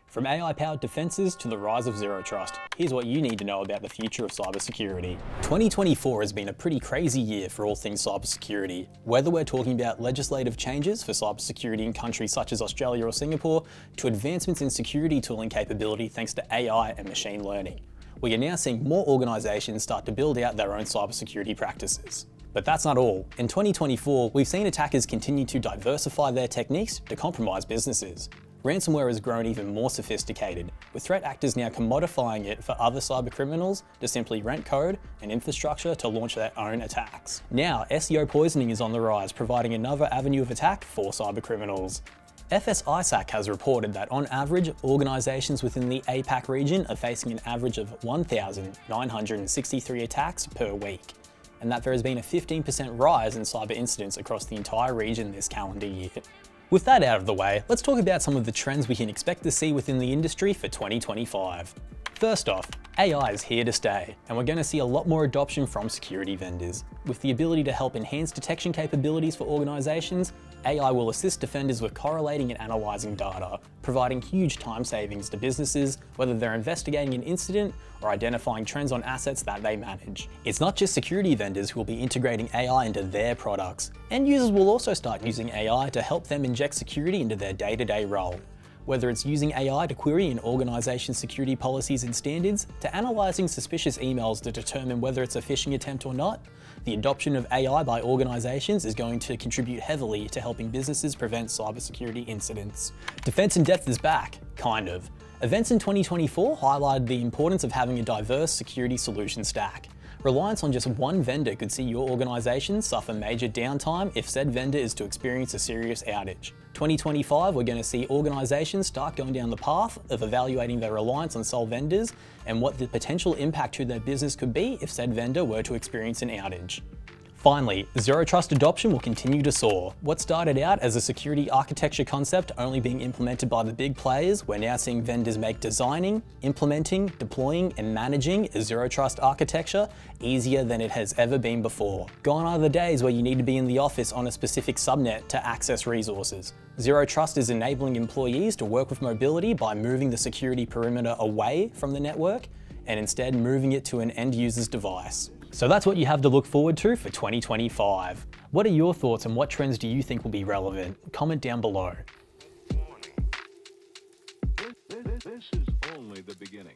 From AI-powered defenses to the rise of zero trust, here's what you need to know about the future of cybersecurity. 2024 has been a pretty crazy year for all things cybersecurity. Whether we're talking about legislative changes for cybersecurity in countries such as Australia or Singapore, to advancements in security tooling capability thanks to AI and machine learning. We are now seeing more organisations start to build out their own cybersecurity practices. But that's not all. In 2024, we've seen attackers continue to diversify their techniques to compromise businesses. Ransomware has grown even more sophisticated, with threat actors now commodifying it for other cybercriminals to simply rent code and infrastructure to launch their own attacks. Now, SEO poisoning is on the rise, providing another avenue of attack for cybercriminals. FS-ISAC has reported that on average, organisations within the APAC region are facing an average of 1,963 attacks per week, and that there has been a 15% rise in cyber incidents across the entire region this calendar year. With that out of the way, let's talk about some of the trends we can expect to see within the industry for 2025. First off, AI is here to stay, and we're going to see a lot more adoption from security vendors. With the ability to help enhance detection capabilities for organisations, AI will assist defenders with correlating and analysing data, providing huge time savings to businesses, whether they're investigating an incident or identifying trends on assets that they manage. It's not just security vendors who will be integrating AI into their products. End users will also start using AI to help them inject security into their day-to-day role. Whether it's using AI to query an organisation's security policies and standards, to analysing suspicious emails to determine whether it's a phishing attempt or not, the adoption of AI by organisations is going to contribute heavily to helping businesses prevent cybersecurity incidents. Defence in depth is back, kind of. Events in 2024 highlighted the importance of having a diverse security solution stack. Reliance on just one vendor could see your organisation suffer major downtime if said vendor is to experience a serious outage. 2025, we're going to see organisations start going down the path of evaluating their reliance on sole vendors and what the potential impact to their business could be if said vendor were to experience an outage. Finally, zero trust adoption will continue to soar. What started out as a security architecture concept only being implemented by the big players, we're now seeing vendors make designing, implementing, deploying, and managing a zero trust architecture easier than it has ever been before. Gone are the days where you need to be in the office on a specific subnet to access resources. Zero trust is enabling employees to work with mobility by moving the security perimeter away from the network and instead moving it to an end user's device. So that's what you have to look forward to for 2025. What are your thoughts and what trends do you think will be relevant? Comment down below. This is only the beginning.